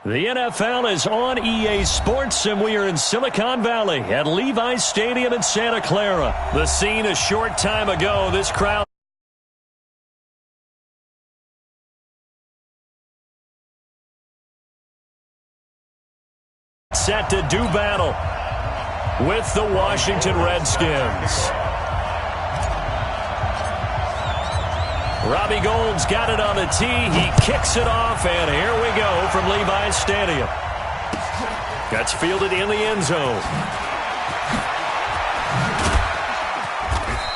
The NFL is on EA Sports, and we are in Silicon Valley at Levi's Stadium in Santa Clara. The scene a short time ago, this crowd set to do battle with the Washington Redskins. Robbie Gould's got it on the tee. He kicks it off, and here we go from Levi's Stadium. Gets fielded in the end zone.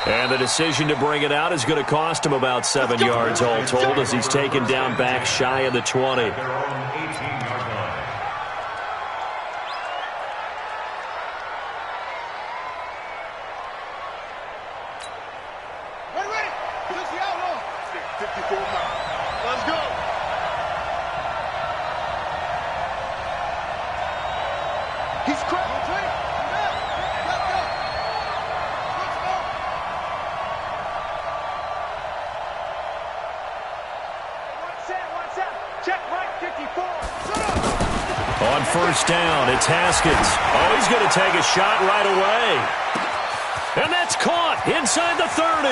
And the decision to bring it out is going to cost him about 7 yards all told as he's taken down back shy of the 20. On first down, it's Haskins. Oh, he's going to take a shot right away. And that's caught inside the 30.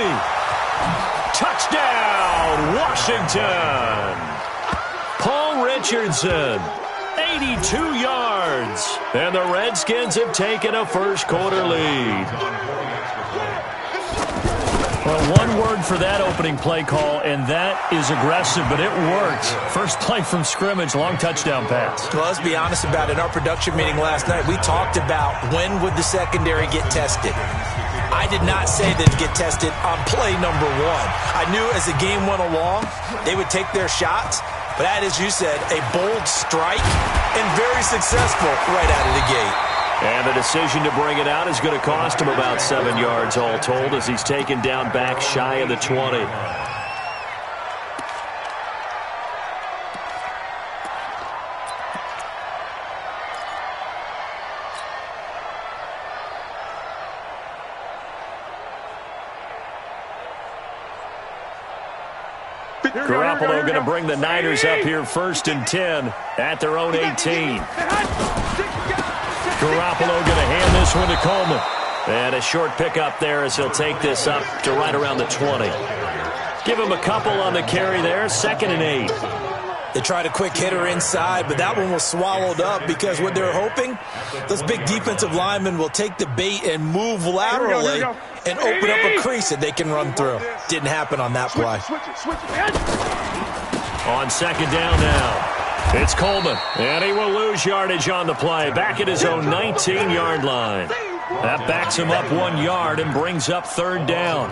Touchdown, Washington. Paul Richardson, 82 yards. And the Redskins have taken a first-quarter lead. Well, one word for that opening play call, and that is aggressive, but it worked. First play from scrimmage, long touchdown pass. Well, let's be honest about it. In our production meeting last night, we talked about when would the secondary get tested. I did not say they'd get tested on play number one. I knew as the game went along, they would take their shots, but that, as you said, a bold strike and very successful right out of the gate. And the decision to bring it out is going to cost him about 7 yards all told as he's taken down back shy of the 20. Garoppolo going to bring the Niners up here 1st and 10 at their own 18. Garoppolo going to hand this one to Coleman. And a short pickup there as he'll take this up to right around the 20. Give him a couple on the carry there, 2nd and 8. They tried a quick hitter inside, but that one was swallowed up because what they're hoping, those big defensive linemen will take the bait and move laterally and open up a crease that they can run through. Didn't happen on that play. On 2nd down now. It's Coleman, and he will lose yardage on the play, back at his own 19-yard line. That backs him up 1 yard and brings up 3rd down.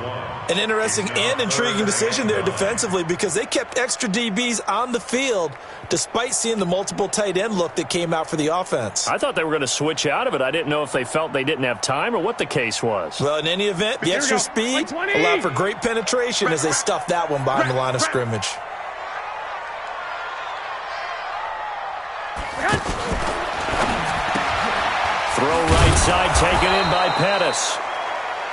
An interesting and intriguing decision there defensively because they kept extra DBs on the field despite seeing the multiple tight end look that came out for the offense. I thought they were going to switch out of it. I didn't know if they felt they didn't have time or what the case was. Well, in any event, the extra speed allowed for great penetration as they stuffed that one behind the line of scrimmage. Throw right side taken in by Pettis.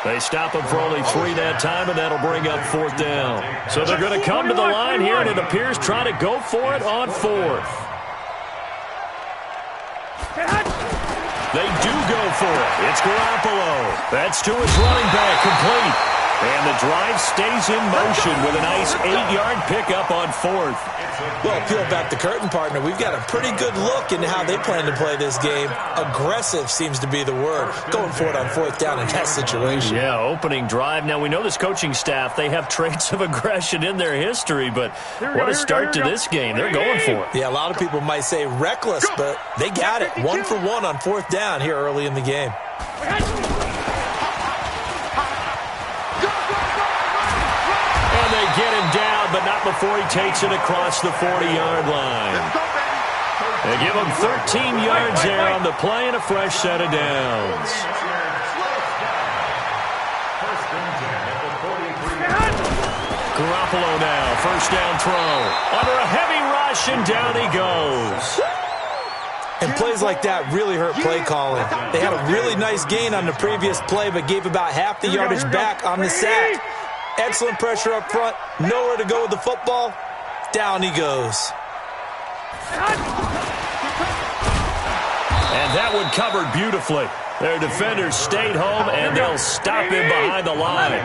They stop him for only 3 that time, and that'll bring up 4th down. So they're going to come to the line here, and it appears try to go for it on 4th. They do go for it. It's Garoppolo. That's to his running back, complete. And the drive stays in motion with a nice 8-yard pickup on 4th. Well, peel back the curtain, partner. We've got a pretty good look into how they plan to play this game. Aggressive seems to be the word. Going for it on 4th down in that situation. Yeah, opening drive. Now, we know this coaching staff, they have traits of aggression in their history, but what a start to this game. They're going for it. Yeah, a lot of people might say reckless, but they got it. 1 for 1 on 4th down here early in the game. Get him down, but not before he takes it across the 40-yard line. They give him 13 yards there on the play and a fresh set of downs. Garoppolo now, 1st down throw. Under a heavy rush, and down he goes. And plays like that really hurt play calling. They had a really nice gain on the previous play, but gave about half the yardage back on the sack. Excellent pressure up front. Nowhere to go with the football. Down he goes. And that one covered beautifully. Their defenders stayed home, and they'll stop him behind the line.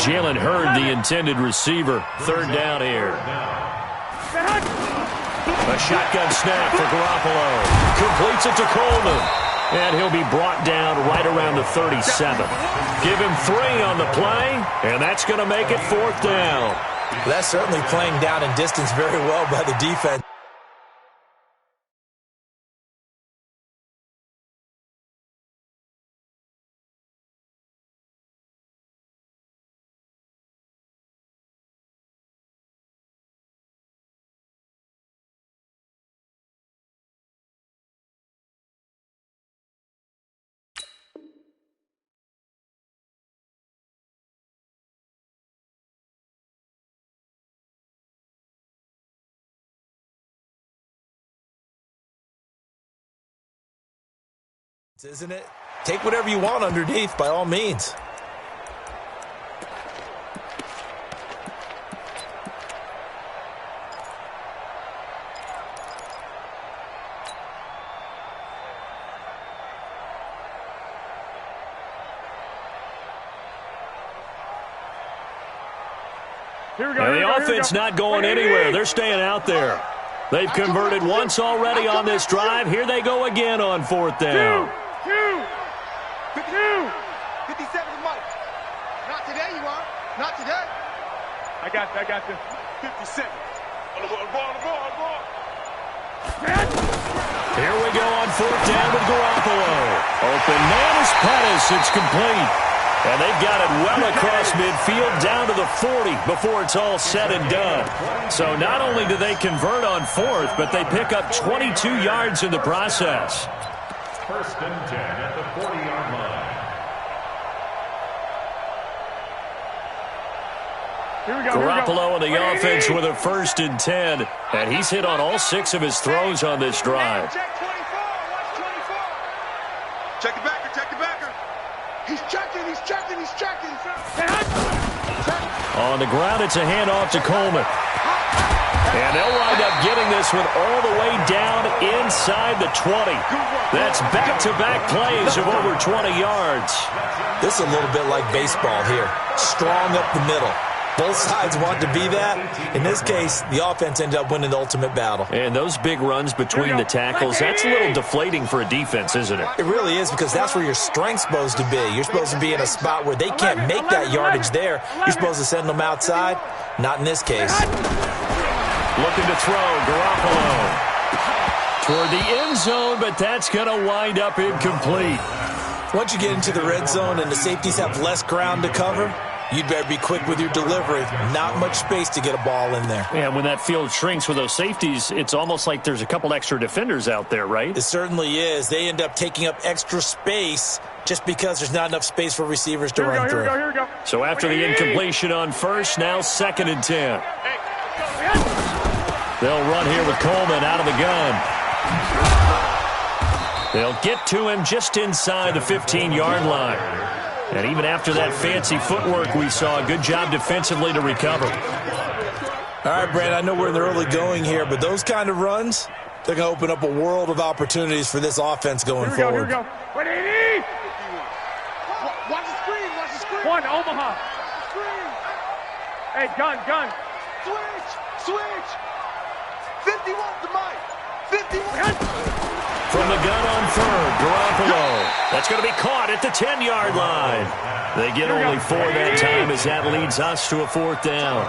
Jalen Hurd, the intended receiver. Third down here. A shotgun snap for Garoppolo. Completes it to Coleman. And he'll be brought down right around the 37. Give him 3 on the play, and that's going to make it 4th down. That's certainly playing down in distance very well by the defense. Isn't it? Take whatever you want underneath, by all means. The offense not going anywhere. They're staying out there. They've converted once already on this drive. Here they go again on 4th down. 57 Mike. Not today, you are. Not today. I got this. 57. On the ball. Here we go on 4th down with Garoppolo. Open man is Pettis. It's complete. And they've got it well across midfield down to the 40 before it's all said and done. So not only do they convert on 4th, but they pick up 22 yards in the process. 1st and 10 at the 40-yard line. Garoppolo on the offense with a 1st and 10. And he's hit on all 6 of his throws on this drive. Check 24. Watch 24. Check the backer. He's checking. On the ground, it's a handoff to Coleman. And they'll wind up getting this one all the way down inside the 20. That's back-to-back plays of over 20 yards. This is a little bit like baseball here. Strong up the middle. Both sides want to be that. In this case, the offense ended up winning the ultimate battle. And those big runs between the tackles, that's a little deflating for a defense, isn't it? It really is, because that's where your strength's supposed to be. You're supposed to be in a spot where they can't make that yardage there. You're supposed to send them outside. Not in this case. Looking to throw, Garoppolo. Toward the end zone, but that's going to wind up incomplete. Once you get into the red zone and the safeties have less ground to cover, you'd better be quick with your delivery. Not much space to get a ball in there. Yeah, when that field shrinks with those safeties, it's almost like there's a couple extra defenders out there, right? It certainly is. They end up taking up extra space just because there's not enough space for receivers to run through. Here we go. So after the incompletion on 1st, now 2nd and 10. They'll run here with Coleman out of the gun. They'll get to him just inside the 15-yard line. And even after that fancy footwork we saw, a good job defensively to recover. All right, Brand, I know we're in the early going here, but those kind of runs, they're going to open up a world of opportunities for this offense going forward. Here we go. What do you need? Watch the screen. One, Omaha. Screen. Hey, gun. Switch. 51 to Mike. 51. From the gun on 3rd, Garoppolo. That's going to be caught at the 10-yard line. They get only 4 that time as that leads us to a 4th down.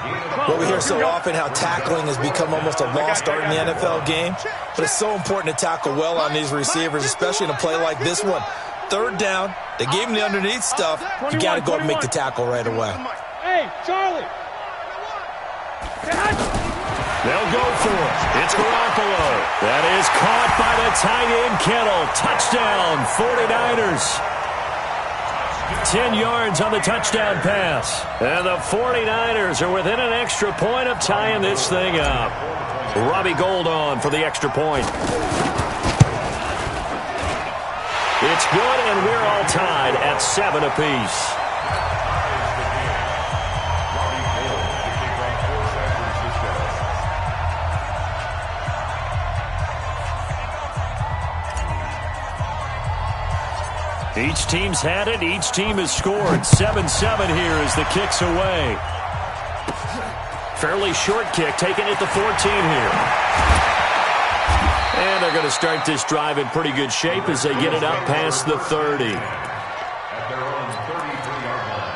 Well, we hear so often how tackling has become almost a lost art in the NFL game. But it's so important to tackle well on these receivers, especially in a play like this one. 3rd down, they gave him the underneath stuff. You got to go and make the tackle right away. Hey, Charlie. They'll go for it. It's Garoppolo. That is caught by the tight end, Kittle. Touchdown, 49ers. 10 yards on the touchdown pass. And the 49ers are within an extra point of tying this thing up. Robbie Gould on for the extra point. It's good, and we're all tied at 7 apiece. Each team's had it. Each team has scored. 7-7 here as the kick's away. Fairly short kick, taking it to 14 here. And they're going to start this drive in pretty good shape as they get it up past the 30. At their own 33-yard line.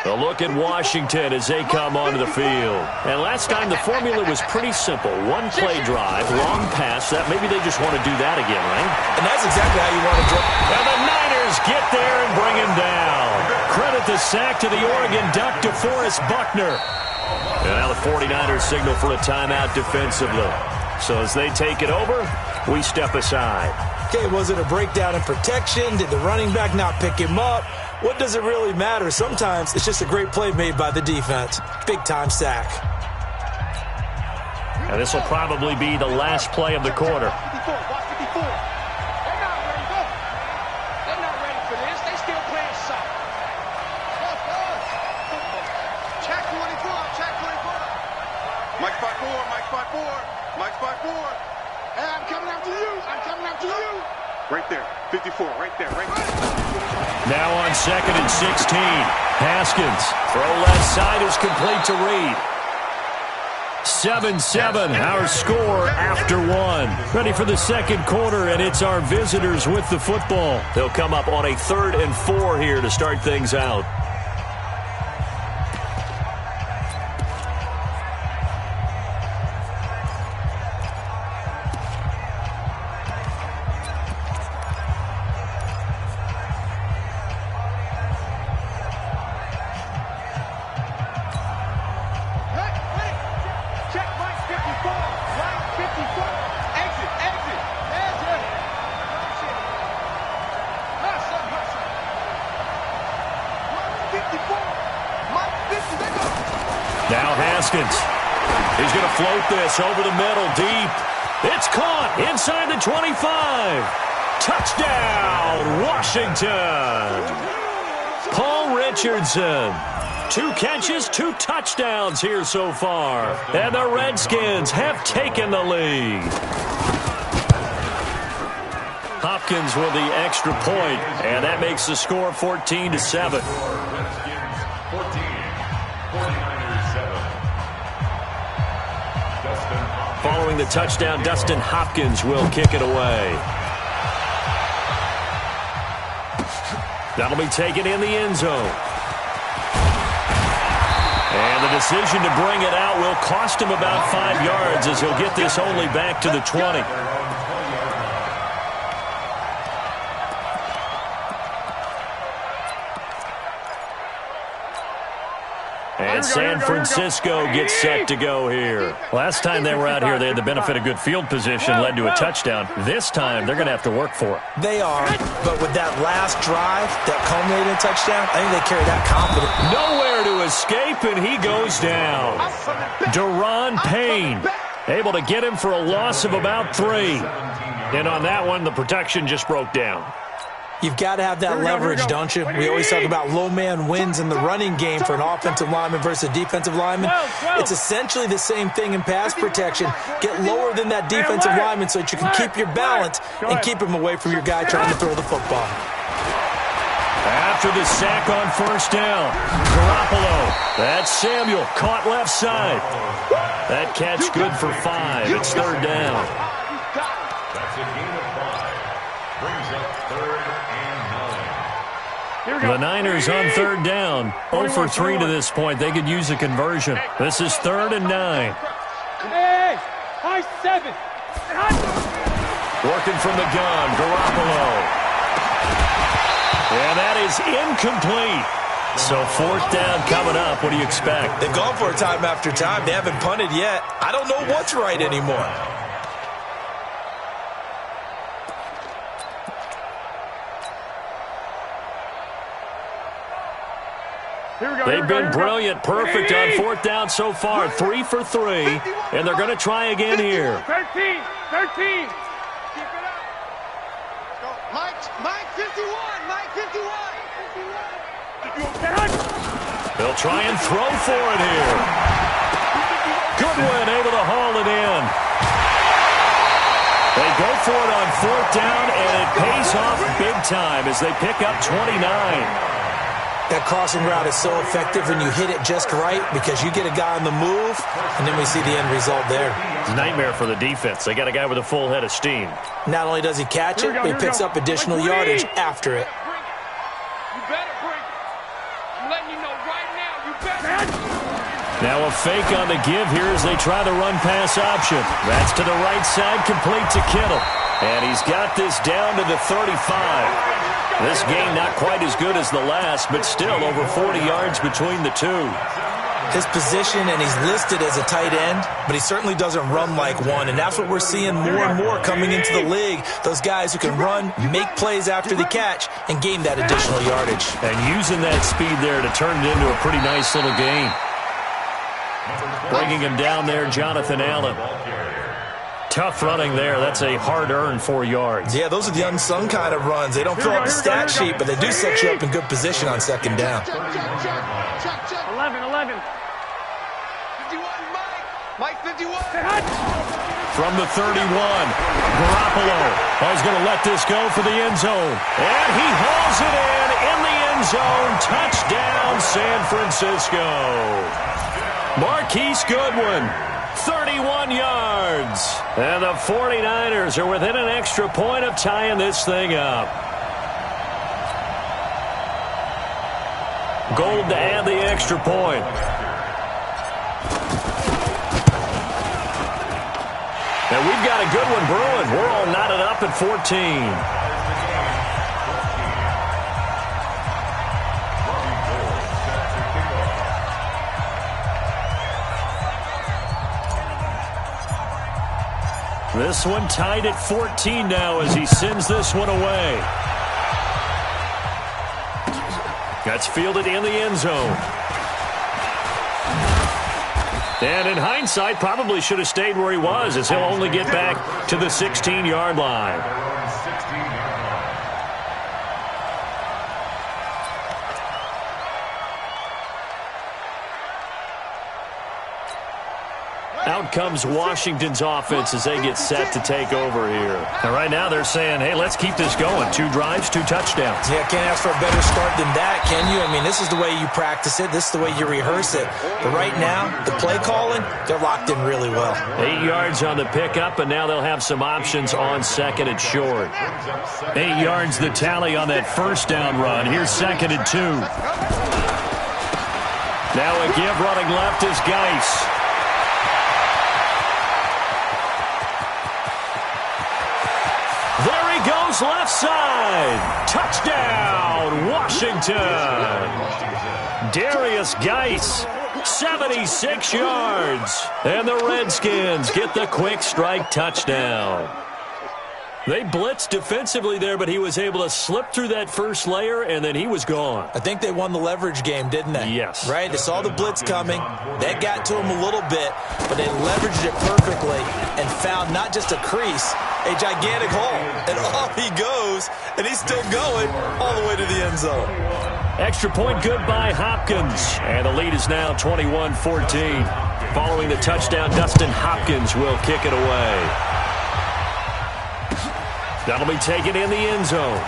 A look at Washington as they come onto the field. And last time the formula was pretty simple. One play drive, long pass. That maybe they just want to do that again, right? And that's exactly how you want to draw. And the Niners get there and bring him down. Credit the sack to the Oregon Duck, DeForest Buckner. And now the 49ers signal for a timeout defensively. So as they take it over, we step aside. Okay, was it a breakdown in protection? Did the running back not pick him up? What does it really matter? Sometimes it's just a great play made by the defense. Big-time sack. And this will probably be the last play of the quarter. They're not ready for this. They still playing soft. Check 24. Mike 5-4. Mike 5-4. Hey, I'm coming after you. Right there. 54. Right there. Now on 2nd and 16. Haskins. Throw left side is complete to Reed. 7-7, our score after one. Ready for the second quarter, and it's our visitors with the football. They'll come up on a 3rd and 4 here to start things out. Now Haskins. He's going to float this over the middle, deep. It's caught inside the 25. Touchdown, Washington. Paul Richardson. 2 catches, 2 touchdowns here so far. And the Redskins have taken the lead. Hopkins with the extra point, and that makes the score 14-7. Redskins 14, 49ers 7. Following the touchdown, Dustin Hopkins will kick it away. That'll be taken in the end zone. And the decision to bring it out will cost him about 5 yards as he'll get this only back to the 20. And San Francisco gets set to go here. Last time they were out here, they had the benefit of good field position, led to a touchdown. This time, they're going to have to work for it. They are, but with that last drive that culminated in a touchdown, I think they carry that confidence. Nowhere to escape, and he goes down. Deron Payne, able to get him for a loss of about 3. And on that one, the protection just broke down. You've got to have that leverage, don't you? We always talk about low man wins in the running game for an offensive lineman versus a defensive lineman. It's essentially the same thing in pass protection. Get lower than that defensive lineman so that you can keep your balance and keep him away from your guy trying to throw the football. After the sack on first down, Garoppolo. That's Samuel, caught left side. That catch good for 5. It's 3rd down. That's a gain of 5. Brings up 3rd and 9. The Niners on 3rd down. 0 for 3 to this point. They could use a conversion. This is 3rd and 9. Hey, high 7. Working from the gun, Garoppolo. And that is incomplete. So 4th down coming up. What do you expect? They've gone for it time after time. They haven't punted yet. I don't know what's right anymore. They've been brilliant, perfect on 4th down so far. 3 for 3, and they're going to try again here. 13. Mike 51. They'll try and throw for it here. Goodwin able to haul it in. They go for it on 4th down, and it pays off big time as they pick up 29. That crossing route is so effective when you hit it just right because you get a guy on the move, and then we see the end result there. It's a nightmare for the defense. They got a guy with a full head of steam. Not only does he catch it, but he picks up additional yardage after it. You better break it. I'm letting you know right now, you better. Now a fake on the give here as they try the run-pass option. That's to the right side, complete to Kittle. And he's got this down to the 35. This game not quite as good as the last, but still over 40 yards between the two. His position, and he's listed as a tight end, but he certainly doesn't run like one, and that's what we're seeing more and more coming into the league. Those guys who can run, make plays after the catch, and gain that additional yardage. And using that speed there to turn it into a pretty nice little game. Bringing him down there, Jonathan Allen. Tough running there. That's a hard-earned 4 yards. Yeah, those are the unsung kind of runs. They don't fill up the stat sheet, but they do set you up in good position on 2nd down. 11. 51, Mike 51. From the 31, Garoppolo is going to let this go for the end zone. And he hauls it in the end zone. Touchdown, San Francisco. Marquise Goodwin. 31 yards. And the 49ers are within an extra point of tying this thing up. Gold to add the extra point. And we've got a good one brewing. We're all knotted up at 14. This one tied at 14 now as he sends this one away. That's fielded in the end zone. And in hindsight, probably should have stayed where he was as he'll only get back to the 16-yard line. Out comes Washington's offense as they get set to take over here. And right now they're saying, hey, let's keep this going. 2 drives, 2 touchdowns. Yeah, can't ask for a better start than that, can you? I mean, this is the way you practice it. This is the way you rehearse it. But right now, the play calling, they're locked in really well. 8 yards on the pickup, and now they'll have some options on 2nd and short. 8 yards the tally on that 1st down run. Here's 2nd and 2. Now a give running left is Geis. Goes left side. Touchdown, Washington. Darius Geis, 76 yards. And the Redskins get the quick strike touchdown. They blitzed defensively there, but he was able to slip through that first layer, and then he was gone. I think they won the leverage game, didn't they? Yes. Right? They saw the blitz coming. That got to him a little bit, but they leveraged it perfectly and found not just a crease, a gigantic hole. And off he goes, and he's still going all the way to the end zone. Extra point good by Hopkins. And the lead is now 21-14. Following the touchdown, Dustin Hopkins will kick it away. That'll be taken in the end zone.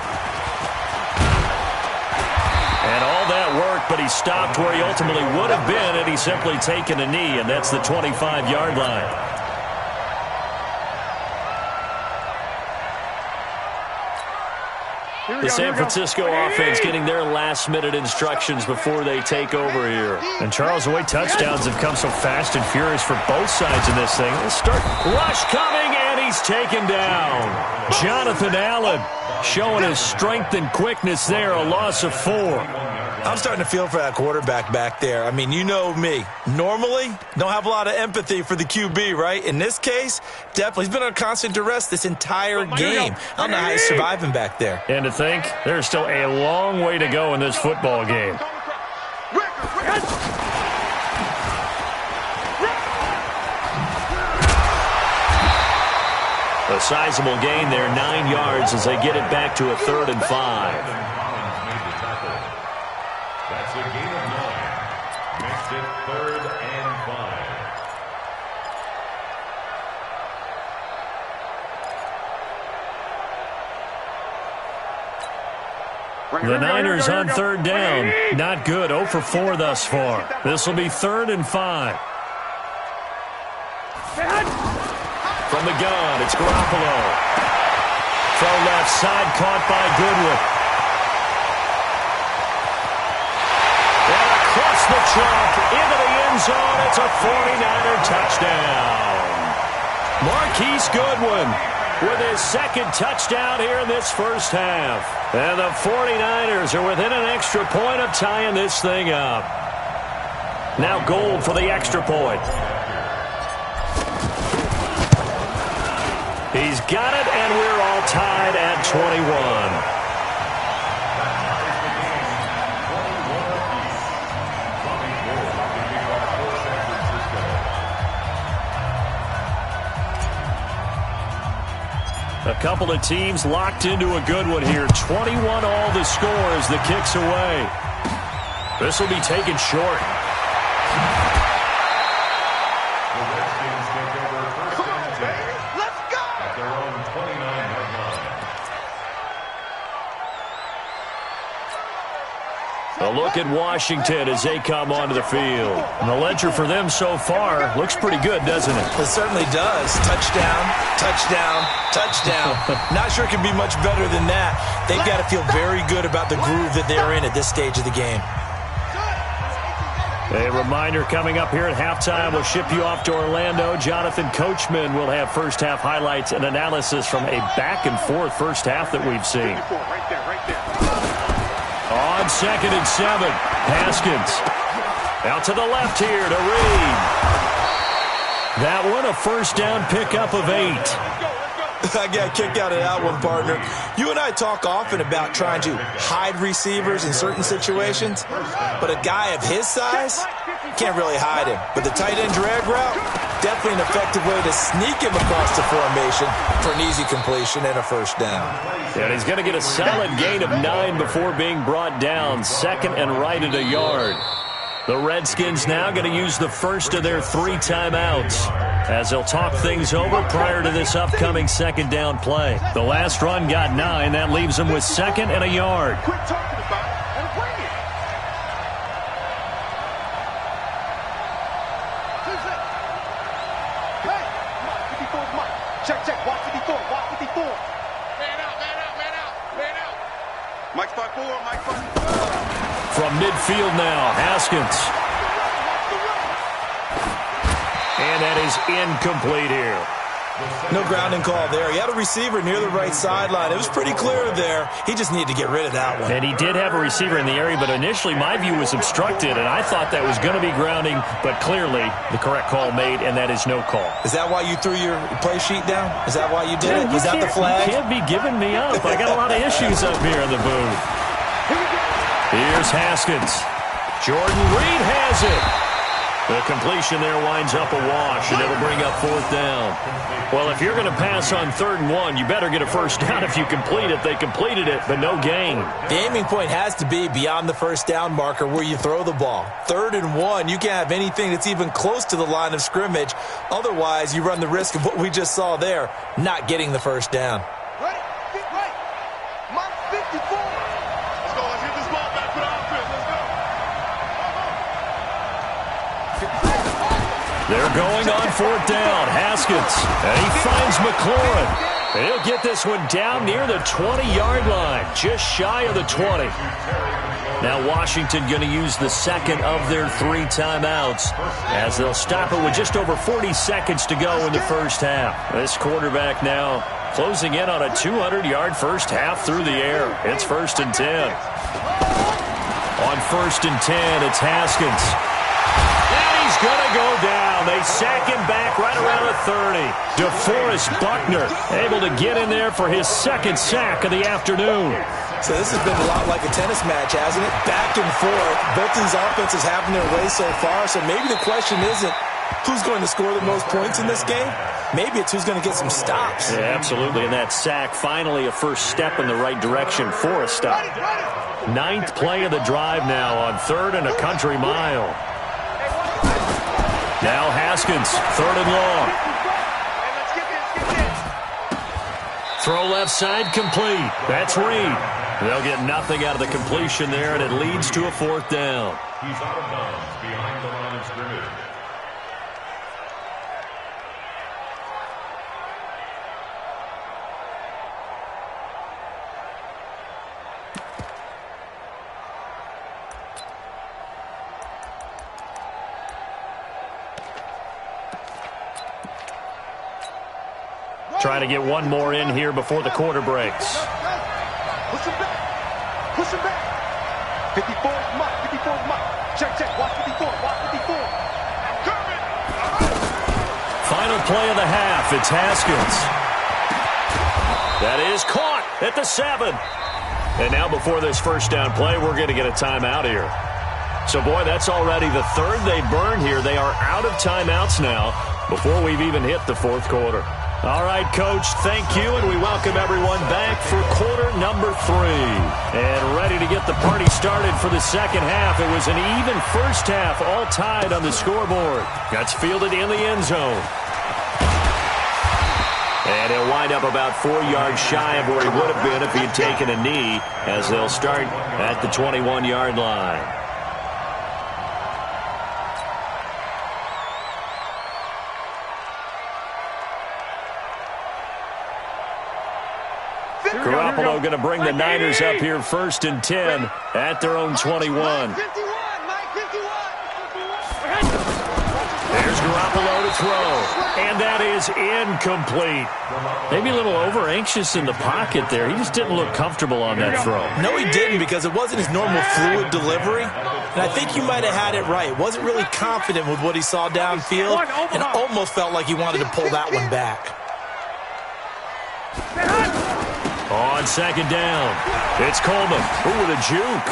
And all that work, but he stopped where he ultimately would have been, and he's simply taken a knee, and that's the 25-yard line. The San Francisco offense getting their last-minute instructions before they take over here. And, Charles, the way touchdowns have come so fast and furious for both sides in this thing. Let's start. Rush coming, and he's taken down. Jonathan Allen showing his strength and quickness there, a loss of 4. I'm starting to feel for that quarterback back there. I mean, you know me. Normally, don't have a lot of empathy for the QB, right? In this case, definitely. He's been under constant duress this entire game. I don't know how he's surviving back there. And to think, there's still a long way to go in this football game. A sizable gain there, 9 yards as they get it back to a 3rd and 5. That's a gain of 9. Makes it 3rd and 5. The Niners on 3rd down. Not good. 0 for 4 thus far. This will be 3rd and 5. From the gun, it's Garoppolo. Throw left side, caught by Goodwin. And across the chalk, into the end zone. It's a 49er touchdown. Marquise Goodwin with his 2nd touchdown here in this first half. And the 49ers are within an extra point of tying this thing up. Now Gold for the extra point. He's got it, and we're all tied at 21. A couple of teams locked into a good one here. 21 all the score as the kick's away. This will be taken short. The Redskins take over 1st and 10. Let's go! At their own 29-yard line. A look at Washington as they come onto the field. And the ledger for them so far looks pretty good, doesn't it? It certainly does. Touchdown, touchdown, touchdown. Not sure it can be much better than that. They've got to feel very good about the groove that they're in at this stage of the game. A reminder coming up here at halftime. We'll ship you off to Orlando. Jonathan Coachman will have first half highlights and analysis from a back-and-forth first half that we've seen. Right there. On 2nd and 7, Haskins. Out to the left here to Reed. That one a first down pickup of 8. I got kicked out of that one, partner. You and I talk often about trying to hide receivers in certain situations, but a guy of his size can't really hide him. But the tight end drag route, definitely an effective way to sneak him across the formation for an easy completion and a first down. And he's going to get a solid gain of 9 before being brought down. 2nd and right at a yard. The Redskins now going to use the first of their 3 timeouts as they'll talk things over prior to this upcoming 2nd down play. The last run got 9. That leaves them with 2nd and a yard. Quit talking about it and bring it. Hey, Mike, 54, Mike. Check. Watch 54. Man out. Mike 5-4. From midfield now, Haskins. And that is incomplete here. No grounding call there. He had a receiver near the right sideline. It was pretty clear there. He just needed to get rid of that one. And he did have a receiver in the area, but initially my view was obstructed, and I thought that was going to be grounding, but clearly the correct call made, and that is no call. Is that why you threw your play sheet down? Is that why you did it? Was that the flag? You can't be giving me up. I got a lot of issues up here in the booth. Here's Haskins. Jordan Reed has it. The completion there winds up a wash, and it'll bring up 4th down. Well, if you're going to pass on 3rd and 1, you better get a first down if you complete it. They completed it, but no gain. The aiming point has to be beyond the first down marker where you throw the ball. 3rd and 1, you can't have anything that's even close to the line of scrimmage. Otherwise, you run the risk of what we just saw there, not getting the first down. Right. Mike 54. Let's get this ball back for the offense. Let's go. They're going on 4th down. Haskins. And he finds McLaurin. He'll get this one down near the 20-yard line. Just shy of the 20. Now Washington going to use the 2nd of their 3 timeouts as they'll stop it with just over 40 seconds to go in the first half. This quarterback now closing in on a 200-yard first half through the air. It's 1st and 10. On 1st and 10, it's Haskins. He's going to go down. They sack him back right around the 30. DeForest Buckner able to get in there for his 2nd sack of the afternoon. So this has been a lot like a tennis match, hasn't it? Back and forth. Both these offenses having their way so far. So maybe the question isn't who's going to score the most points in this game. Maybe it's who's going to get some stops. Yeah, absolutely. And that sack, finally a first step in the right direction for a stop. 9th play of the drive now on 3rd and a country mile. Now Haskins, 3rd and long. Throw left side, complete. That's Reed. They'll get nothing out of the completion there, and it leads to a 4th down. He's out of bounds behind the line of scrimmage. Trying to get one more in here before the quarter breaks. Push him back. Push him back. 54 Mike. 54 Mike. Check, check. Watch 54. Watch 54. Coming. Final play of the half. It's Haskins. That is caught at the 7. And now before this first down play, we're going to get a timeout here. So, boy, that's already the 3rd they burned here. They are out of timeouts now before we've even hit the 4th quarter. All right, Coach, thank you, and we welcome everyone back for quarter number 3. And ready to get the party started for the second half. It was an even first half, all tied on the scoreboard. That's fielded in the end zone. And he'll wind up about 4 yards shy of where he would have been if he had taken a knee, as they'll start at the 21-yard line. Garoppolo going to bring the Niners up here 1st and 10 at their own 21. There's Garoppolo to throw, and that is incomplete. Maybe a little over-anxious in the pocket there. He just didn't look comfortable on that throw. No, he didn't, because it wasn't his normal fluid delivery. And I think you might have had it right. Wasn't really confident with what he saw downfield, and almost felt like he wanted to pull that one back. On 2nd down, it's Coleman. Ooh, with a juke.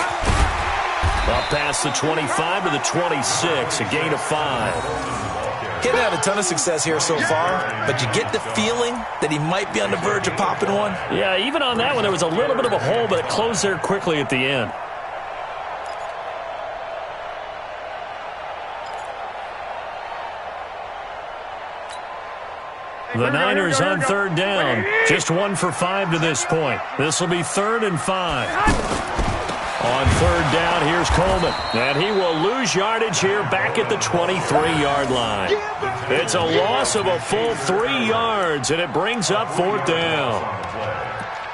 Up past the 25 to the 26, a gain of 5. He hasn't had a ton of success here so far, but you get the feeling that he might be on the verge of popping one. Yeah, even on that one, there was a little bit of a hole, but it closed there quickly at the end. The Niners on 3rd down. Just 1 for 5 to this point. This will be 3rd and 5. On 3rd down, here's Coleman. And he will lose yardage here back at the 23-yard line. It's a loss of a full 3 yards, and it brings up 4th down.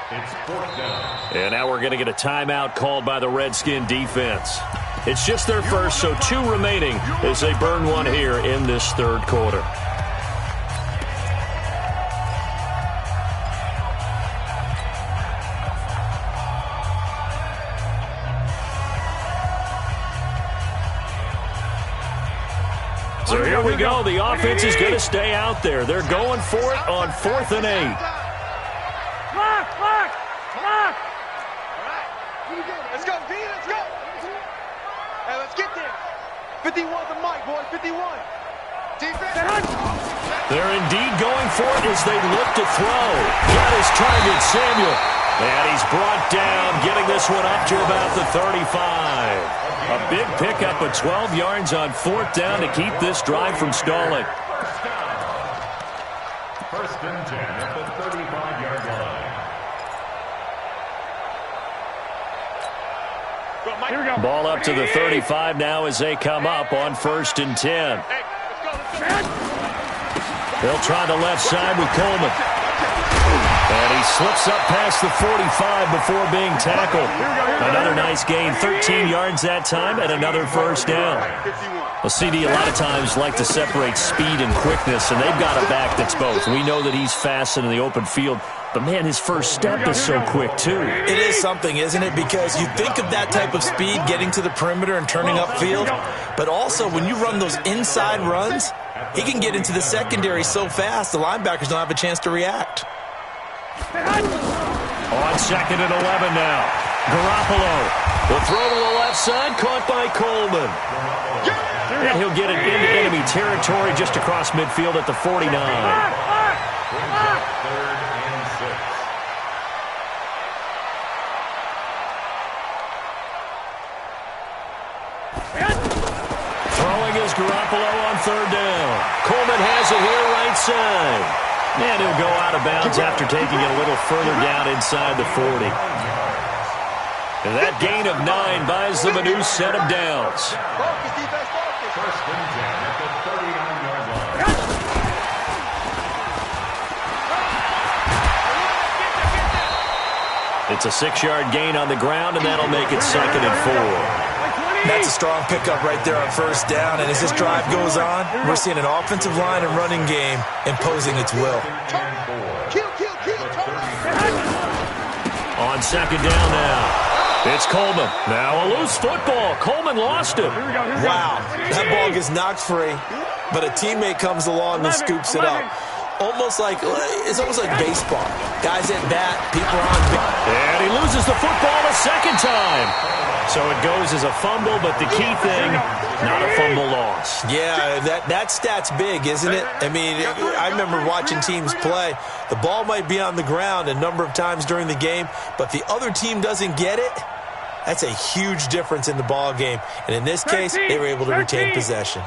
It's 4th down. And now we're going to get a timeout called by the Redskin defense. It's just their first, so 2 remaining as they burn one here in this 3rd quarter. So here we go. The offense is going to stay out there. They're going for it on 4th and 8. Lock! All right. Let's go, D. Let's go. Hey, let's get there. 51 the mic, boys. 51. Defense. They're indeed going for it as they look to throw. Got his target, Samuel. And he's brought down, getting this one up to about the 35. A big pickup of 12 yards on 4th down to keep this drive from stalling. 1st and 10 at the 35-yard line. Here we go. Ball up to the 35 now as they come up on 1st and 10. Hey, let's go. They'll try the left side with Coleman. And he slips up past the 45 before being tackled. Another nice gain, 13 yards that time, and another 1st down. Well, CD, a lot of times like to separate speed and quickness, and they've got a back that's both. We know that he's fast in the open field, but, man, his first step is so quick, too. It is something, isn't it? Because you think of that type of speed getting to the perimeter and turning upfield, but also when you run those inside runs, he can get into the secondary so fast the linebackers don't have a chance to react. On 2nd and 11 now. Garoppolo will throw to the left side, caught by Coleman. And he'll get it into enemy territory just across midfield at the 49. 3rd and 6. Throwing is is Garoppolo on third down. Coleman has it here right side. And he'll go out of bounds after taking it a little further down inside the 40. And that gain of 9 buys them a new set of downs. First and 10 at the 39-yard line. It's a 6-yard gain on the ground, and that'll make it 2nd and 4. That's a strong pickup right there on first down. And as this drive goes on, we're seeing an offensive line and running game imposing its will. On second down now. It's Coleman. Now a loose football. Coleman lost it. Wow, that ball gets knocked free, but a teammate comes along and scoops it up. It's almost like baseball. Guys at bat, people are on. And he loses the football a second time. So it goes as a fumble, but the key thing, not a fumble loss. Yeah, that stat's big, isn't it? I mean, I remember watching teams play. The ball might be on the ground a number of times during the game, but the other team doesn't get it. That's a huge difference in the ball game. And in this case, they were able to retain possession.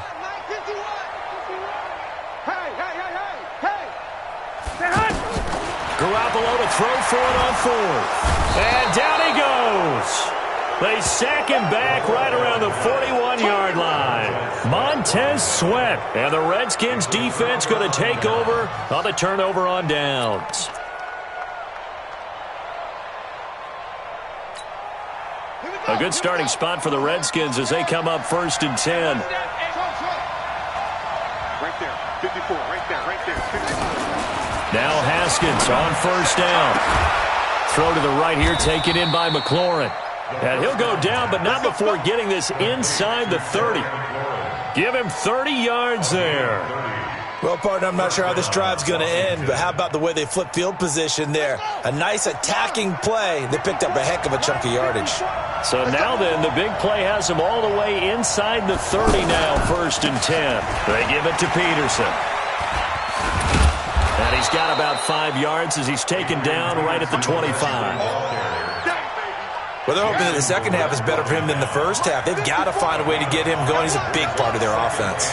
Garoppolo to throw for it on fourth. And down he goes. They sack him back right around the 41-yard line. Montez Sweat. And the Redskins defense going to take over on the turnover on downs. A good starting spot for the Redskins as they come up 1st and 10. Right there, 54, right there, 54. Now Haskins on first down. Throw to the right here, taken in by McLaurin. And he'll go down, but not before getting this inside the 30. Give him 30 yards there. Well, partner, I'm not sure how this drive's going to end, but how about the way they flip field position there? A nice attacking play. They picked up a heck of a chunk of yardage. So now then, the big play has him all the way inside the 30 now, 1st and 10. They give it to Peterson. And he's got about 5 yards as he's taken down right at the 25. Well, they're hoping that the second half is better for him than the first half. They've got to find a way to get him going. He's a big part of their offense.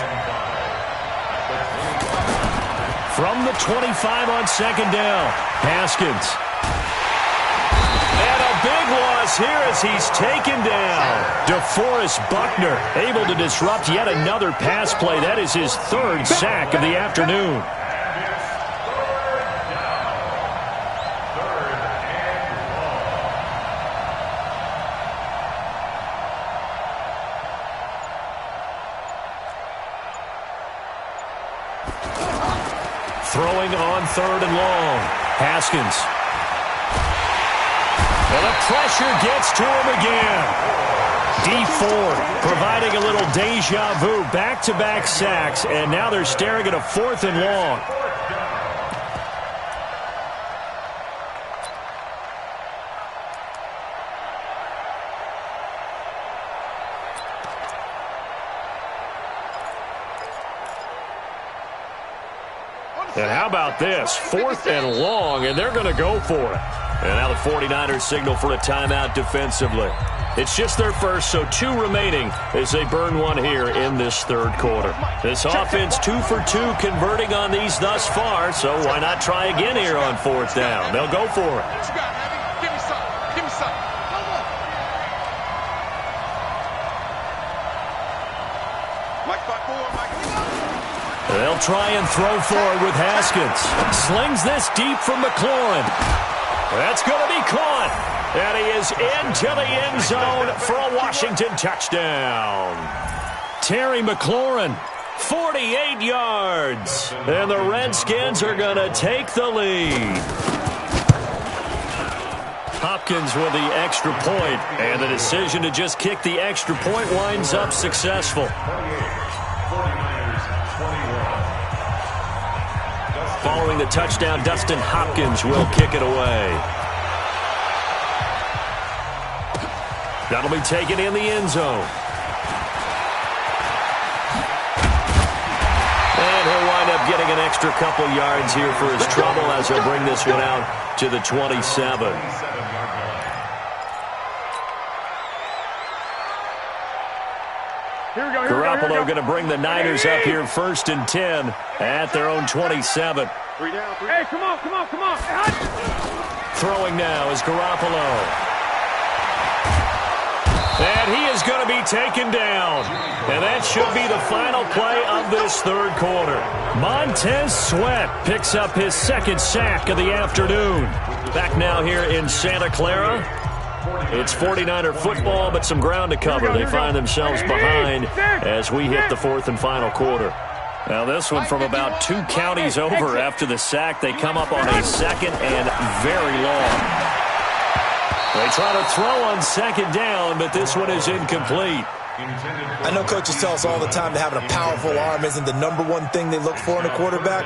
From the 25 on second down, Haskins. And a big loss here as he's taken down. DeForest Buckner able to disrupt yet another pass play. That is his 3rd sack of the afternoon. Throwing on 3rd and long. Haskins. And the pressure gets to him again. Dee Ford providing a little deja vu. Back-to-back sacks, and now they're staring at a 4th and long. And how about this? 4th and long, and they're going to go for it. And now the 49ers signal for a timeout defensively. It's just their first, so 2 remaining as they burn one here in this 3rd quarter. This offense 2 for 2 converting on these thus far, so why not try again here on 4th down? They'll go for it. Give me some. Give me some. Mike 5-4, Mike. They'll try and throw forward with Haskins. Slings this deep from McLaurin. That's going to be caught. And he is into the end zone for a Washington touchdown. Terry McLaurin, 48 yards. And the Redskins are going to take the lead. Hopkins with the extra point. And the decision to just kick the extra point winds up successful. Following the touchdown, Dustin Hopkins will kick it away. That'll be taken in the end zone. And he'll wind up getting an extra couple yards here for his trouble as he'll bring this one out to the 27. Garoppolo going to bring the Niners up here 1st and 10 at their own 27. Hey, come on. Throwing now is Garoppolo. And he is going to be taken down. And that should be the final play of this third quarter. Montez Sweat picks up his 2nd sack of the afternoon. Back now here in Santa Clara. It's 49er football, but some ground to cover. They find themselves behind as we hit the 4th and final quarter. Now this one from about 2 counties over after the sack. They come up on a 2nd and very long. They try to throw on 2nd down, but this one is incomplete. I know coaches tell us all the time that having a powerful arm isn't the #1 thing they look for in a quarterback.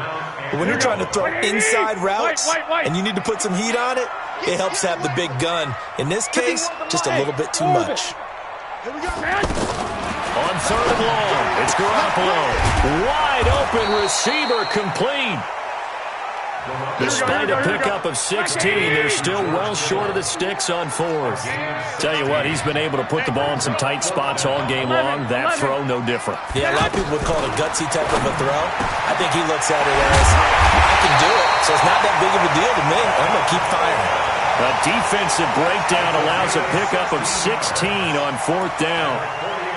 But when you're trying to throw inside routes and you need to put some heat on it, it helps have the big gun. In this case, just a little bit too much. On 3rd and long, it's Garoppolo. Wide open receiver, complete. Despite a pickup of 16, they're still well short of the sticks on 4th. Tell you what, he's been able to put the ball in some tight spots all game long. That throw, no different. Yeah, a lot of people would call it a gutsy type of a throw. I think he looks at it as, I can do it, so it's not that big of a deal to me. I'm going to keep firing. A defensive breakdown allows a pickup of 16 on 4th down.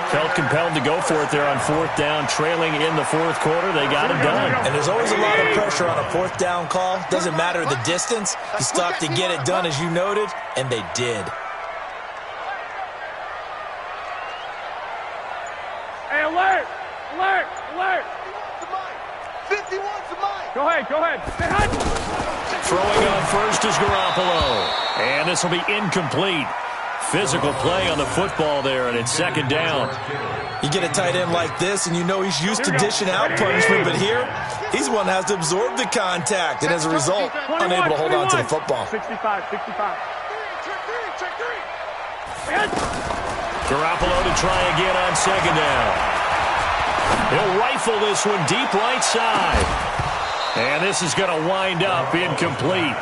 Felt compelled to go for it there on 4th down, trailing in the 4th quarter. They got it done. And there's always a lot of pressure on a 4th down call. Doesn't matter the distance. You still have to get it done, as you noted, and they did. Hey, alert! 51's mine. Go ahead. Throwing on 1st is Garoppolo. And this will be incomplete. Physical play on the football there, and it's 2nd down. You get a tight end like this, and you know he's used to dishing out punishment, but here, he's the one that has to absorb the contact, and as a result, unable to hold on to the football. 65. Garoppolo to try again on 2nd down. He'll rifle this one deep right side. And this is going to wind up incomplete.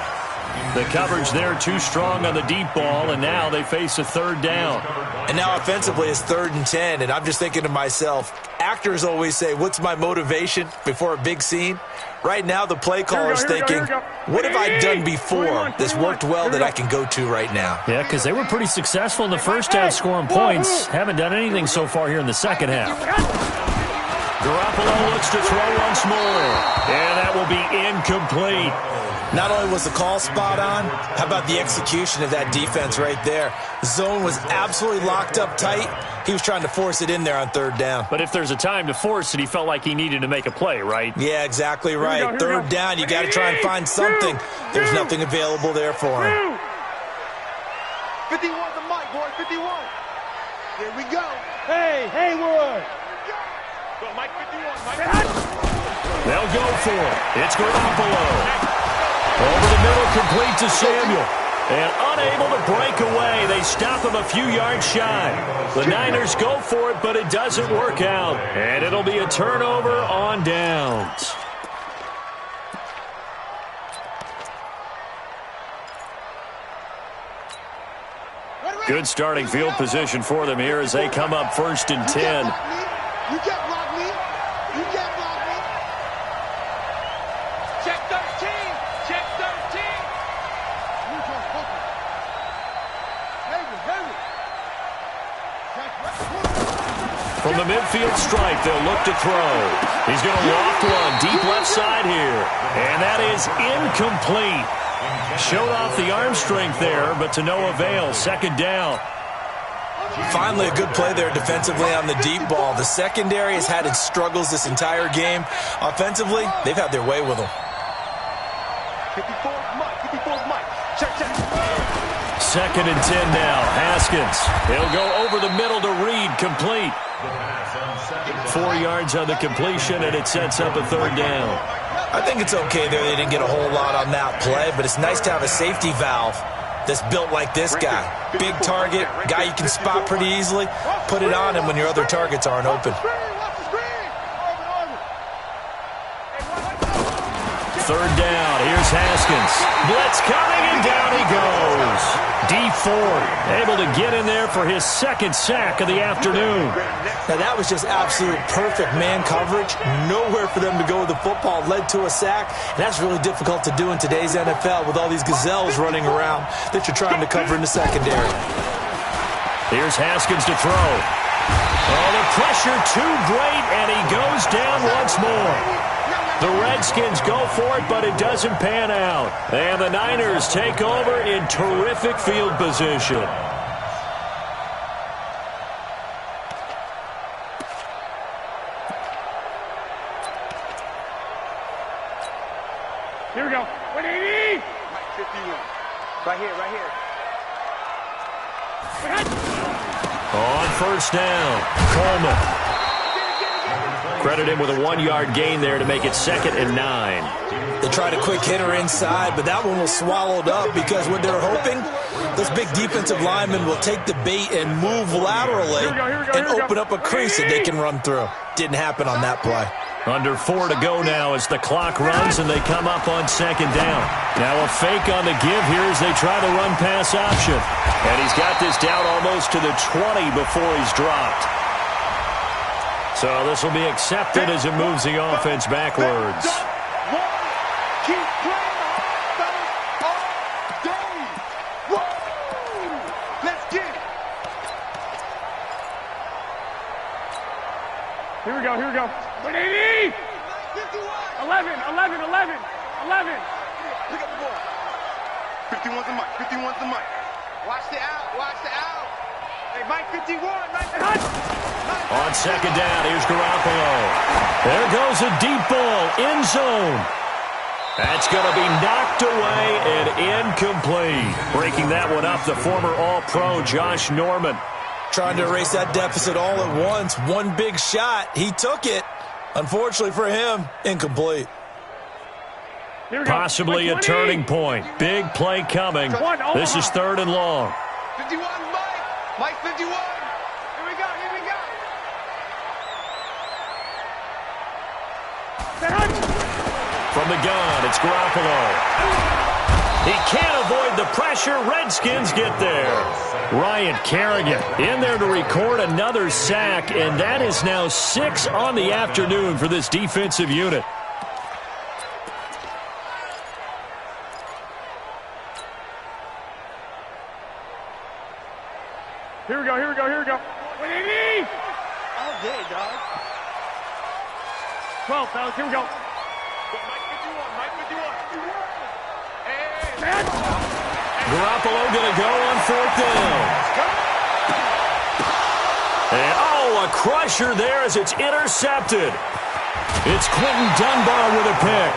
The coverage there too strong on the deep ball, and now they face a 3rd down. And now offensively it's 3rd and 10, and I'm just thinking to myself, actors always say, what's my motivation before a big scene? Right now the play caller is thinking, what have I done before that's worked well that I can go to right now? Yeah, because they were pretty successful in the first half scoring points. Haven't done anything so far here in the second half. Garoppolo looks to throw once more, and that will be incomplete. Not only was the call spot on, how about the execution of that defense right there? The zone was absolutely locked up tight. He was trying to force it in there on 3rd down. But if there's a time to force it, he felt like he needed to make a play, right? Yeah, exactly right. 3rd down, you got to try and find something. There's nothing available there for him. 51's the mic, boy. 51. Here we go. Hey, Haywood. Go, Mike 51. They'll go for it. It's Garoppolo. Over the middle, complete to Samuel. And unable to break away. They stop him a few yards shy. The Niners go for it, but it doesn't work out. And it'll be a turnover on downs. Good starting field position for them here as they come up 1st and 10. You can't block me. You can't block me. Check 13. Check 13. From the midfield stripe, they'll look to throw. He's going to loft one deep left side here. And that is incomplete. Showed off the arm strength there, but to no avail. 2nd down. Finally, a good play there defensively on the deep ball. The secondary has had its struggles this entire game. Offensively, they've had their way with them. 54's Mike. Check. 2nd and 10 now. Haskins. He'll go over the middle to Reed. Complete. 4 yards on the completion, and it sets up a 3rd down. I think it's okay there. They didn't get a whole lot on that play, but it's nice to have a safety valve that's built like this guy. Big target, guy you can spot pretty easily. Put it on him when your other targets aren't open. third down. Here's Haskins. Blitz coming, and down he goes. D Ford able to get in there for his second sack of the afternoon. Now, that was just absolute perfect man coverage. Nowhere for them to go with the football. Led to a sack. And that's really difficult to do in today's NFL with all these gazelles running around that you're trying to cover in the secondary. Here's Haskins to throw. Oh, the pressure too great, and he goes down once more. The Redskins go for it, but it doesn't pan out. And the Niners take over in terrific field position. Here we go. 180. 51. Right here, right here. On first down, Coleman. Credit him with a 1-yard gain there to make it 2nd and 9. They tried a quick hitter inside, but that one was swallowed up because what they're hoping, those big defensive linemen will take the bait and move laterally and open up a crease that they can run through. Didn't happen on that play. Under 4 to go now as the clock runs and they come up on 2nd down. Now a fake on the give here as they try the run-pass option. And he's got this down almost to the 20 before he's dropped. So this will be accepted as it moves the offense backwards. Keep playing all day. Woo! Let's get it. Here we go, here we go. 180. 11. Pick up the ball. 51's the mic. 51's the mic. Watch the out. Watch the out. Hey, Mike 51. Mike 51. On 2nd down, here's Garoppolo. There goes a deep ball, end zone. That's going to be knocked away and incomplete. Breaking that one up, the former All-Pro Josh Norman. Trying to erase that deficit all at once. One big shot. He took it. Unfortunately for him, incomplete. Possibly a turning point. Big play coming. This is 3rd and long. 51, Mike. Mike 51. Here we go. Here we go. From the gun, it's Garoppolo. He can't avoid the pressure. Redskins get there. Ryan Kerrigan in there to record another sack, and that is now 6 on the afternoon for this defensive unit. Here we go. 180. All day, dog. 12, fellas, here we go. Mike 51. Man. Garoppolo going to go on 4th down. And, a crusher there as it's intercepted. It's Quentin Dunbar with a pick.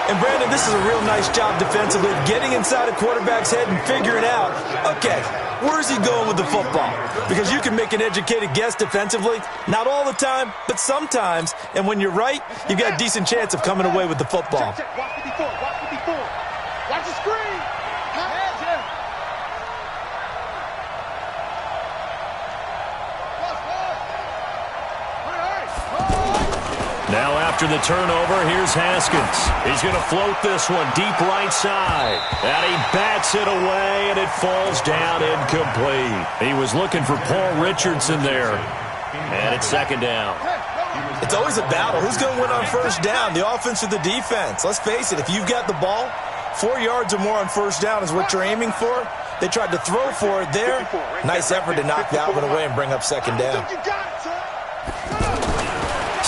And, Brandon, this is a real nice job defensively, getting inside a quarterback's head and figuring out, okay, where's he going with the football? Because you can make an educated guess defensively, not all the time, but sometimes. And when you're right, you've got a decent chance of coming away with the football. Check. Watch 54. Watch 54. Watch the screen. Now after the turnover, here's Haskins. He's going to float this one deep right side. And he bats it away, and it falls down incomplete. He was looking for Paul Richardson there. And it's 2nd down. It's always a battle. Who's going to win on first down, the offense or the defense? Let's face it, if you've got the ball, 4 yards or more on first down is what you're aiming for. They tried to throw for it there. Nice effort to knock that one away and bring up 2nd down.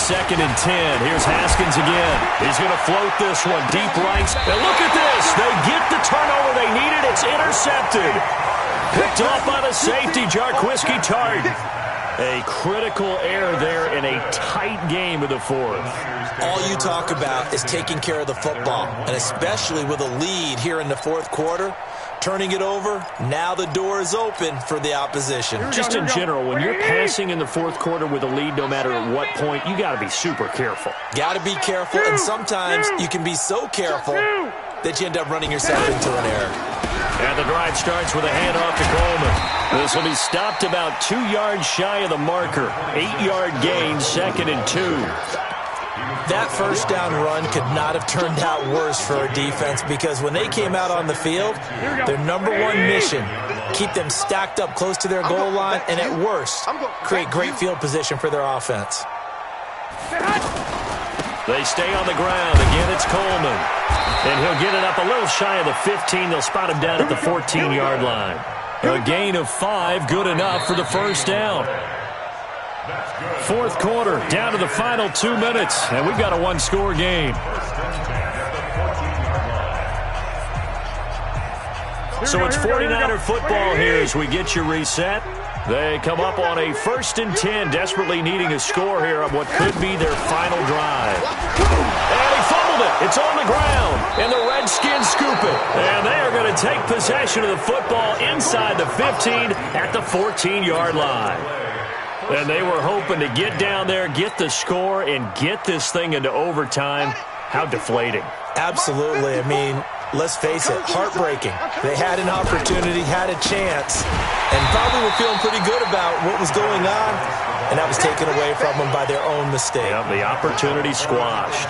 2nd and 10. Here's Haskins again. He's going to float this one deep right. And look at this. They get the turnover they needed. It's intercepted. Picked off by the safety, Jarquiski Tart. A critical error there in a tight game of the 4th. All you talk about is taking care of the football, and especially with a lead here in the 4th quarter. Turning it over, now the door is open for the opposition. Just in general, when you're passing in the 4th quarter with a lead, no matter at what point, you got to be super careful. Got to be careful, and sometimes you can be so careful that you end up running yourself into an error. And the drive starts with a handoff to Coleman. This will be stopped about 2 yards shy of the marker. 8-yard gain, 2nd and 2. That first down run could not have turned out worse for our defense because when they came out on the field, their number one mission, keep them stacked up close to their goal line, and at worst, create great field position for their offense. They stay on the ground. Again, it's Coleman. And he'll get it up a little shy of the 15. They'll spot him down at the 14-yard line. A gain of 5, good enough for the first down. Fourth quarter, down to the final 2 minutes, and we've got a one-score game. So it's 49er football here as we get you reset. They come up on a 1st and 10, desperately needing a score here on what could be their final drive. And he fumbled it. It's on the ground, and the Redskins scoop it. And they are going to take possession of the football inside the 15 at the 14-yard line. And they were hoping to get down there, get the score, and get this thing into overtime. How deflating. Absolutely. I mean, let's face it, heartbreaking. They had an opportunity, had a chance, and probably were feeling pretty good about what was going on, and that was taken away from them by their own mistake. Yeah, the opportunity squashed.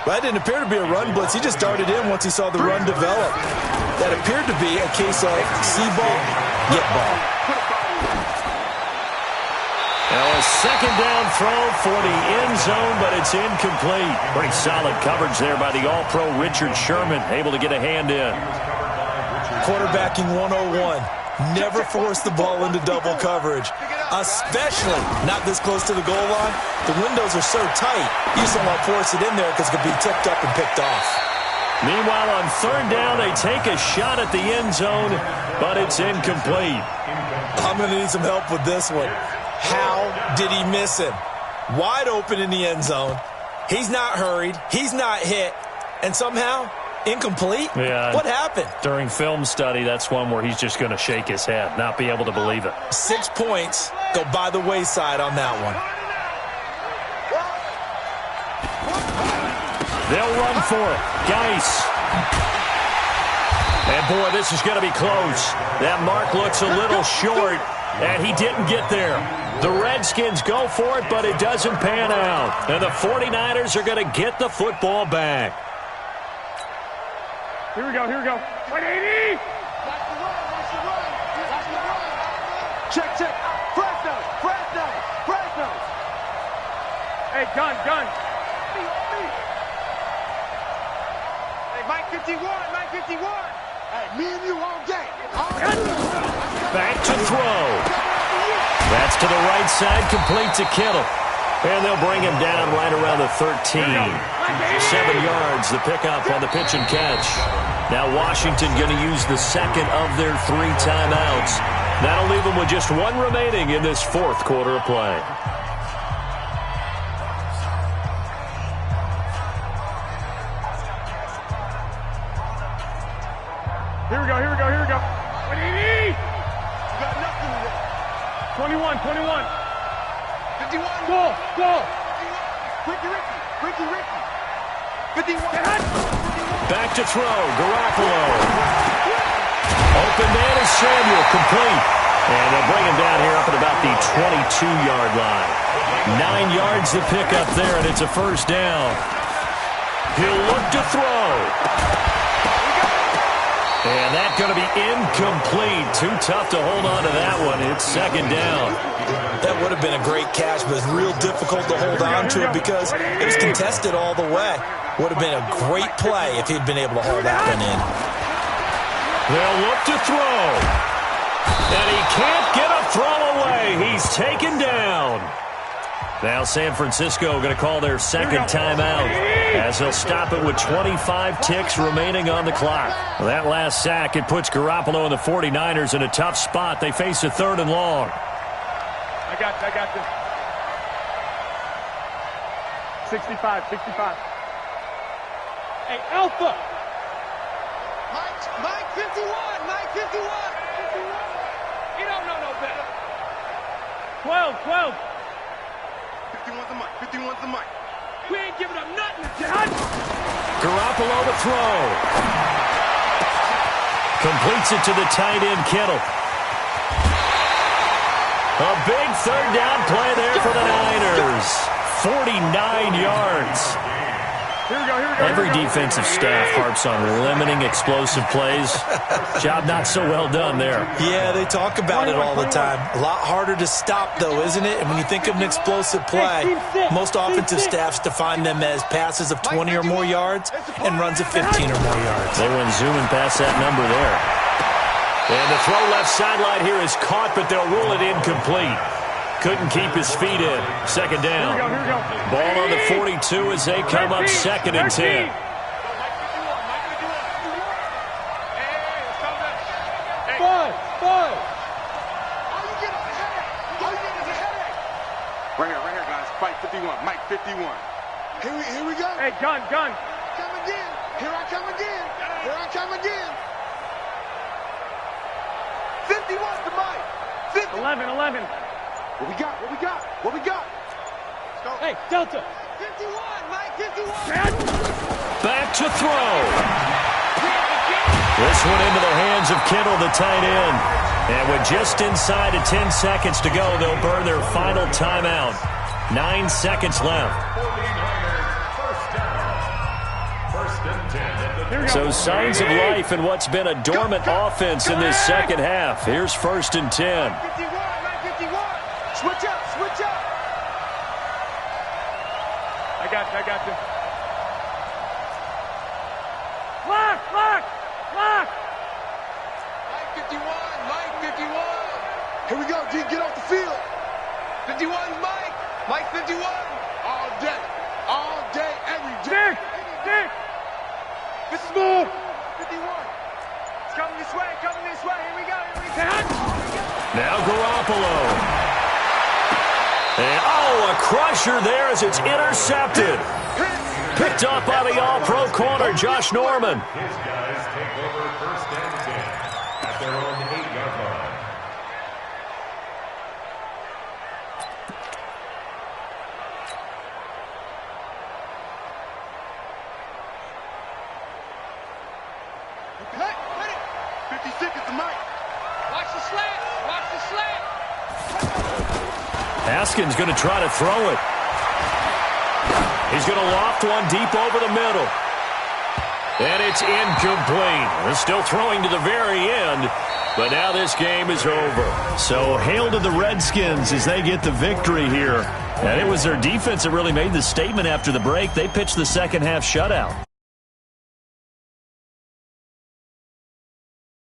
Well, that didn't appear to be a run blitz. He just darted in once he saw the run develop. That appeared to be a case of see ball, get ball. Now a second down throw for the end zone, but it's incomplete. Pretty solid coverage there by the All-Pro Richard Sherman, able to get a hand in. Quarterbacking 101. Never force the ball into double coverage, especially not this close to the goal line. The windows are so tight, you just don't want to force it in there because it could be tipped up and picked off. Meanwhile, on third down, they take a shot at the end zone, but it's incomplete. I'm going to need some help with this one. How did he miss him? Wide open in the end zone. He's not hurried. He's not hit. And somehow, incomplete? Yeah. What happened? During film study, that's one where he's just going to shake his head, not be able to believe it. 6 points go by the wayside on that one. They'll run for it. Geis. And, boy, this is going to be close. That mark looks a little short, and he didn't get there. The Redskins go for it, but it doesn't pan out. And the 49ers are going to get the football back. Here we go, here we go. 180! Check, check. Fresno, Fresno, Fresno. Hey, gun. Hey, Mike 51, Mike 51. Hey, me and you all game. Back to throw. That's to the right side, complete to Kittle. And they'll bring him down right around the 13. 7 yards, the pickup on the pitch and catch. Now Washington going to use the second of their 3 timeouts. That'll leave them with just 1 remaining in this fourth quarter of play. Here we go. 180! You got nothing to do. 21. 51. Go! Ricky. 51. Back to throw, Garoppolo. Open man is Samuel, complete. And they'll bring him down here up at about the 22-yard line. 9 yards to pick up there, and it's a first down. He'll look to throw. And that's going to be incomplete. Too tough to hold on to that one. It's second down. That would have been a great catch, but it's real difficult to hold on to it because it was contested all the way. Would have been a great play if he'd been able to hold that one in. They'll look to throw. And he can't get a throw away. He's taken down. Now San Francisco going to call their second timeout as they'll stop it with 25 ticks remaining on the clock. Well, that last sack, it puts Garoppolo and the 49ers in a tough spot. They face a 3rd and long. I got this. 65. Hey, Alpha! Mike 51. You don't know no better. 12. 51's the Mike. We ain't giving up nothing, John. Garoppolo to throw. Completes it to the tight end, Kittle. A big 3rd down play there for the Niners. 49 9 yards. Here we go. Every defensive staff harps on limiting explosive plays. Job not so well done there. Yeah, they talk about it all the time. A lot harder to stop, though, isn't it? And when you think of an explosive play, most offensive staffs define them as passes of 20 or more yards and runs of 15 or more yards. They went zooming past that number there. And the throw left sideline here is caught, but they'll rule it incomplete. Couldn't keep his feet in. Second down. Here we go. Ball on the 42 as they come up 2nd and 10. Right here, guys. Fight 51. Mike 51. Here we go. Hey, gun. Come again. Here I come again. 51 to Mike. 50. 11. What we got? Hey, Delta. 51, Mike, 51. Back to throw. This one into the hands of Kittle, the tight end. And with just inside of 10 seconds to go, they'll burn their final timeout. 9 seconds left. So signs of life in what's been a dormant offense in this second half. Here's 1st and 10. 51, Mike, 51. Switch up. I got you. Lock. Mike 51. Here we go, G. Get off the field. 51, Mike 51. All day, every day. Dick. This is move. 51. It's coming this way. Here we go. Now Garoppolo. And, a crusher there as it's intercepted. Picked up by the all-pro corner, Josh Norman. His guys take over 1st and 10 at their own 8-yard line. Hey, 50 seconds to Mike. Watch the slant. Haskins going to try to throw it. He's going to loft one deep over the middle. And it's incomplete. They're still throwing to the very end, but now this game is over. So hail to the Redskins as they get the victory here. And it was their defense that really made the statement after the break. They pitched the second half shutout.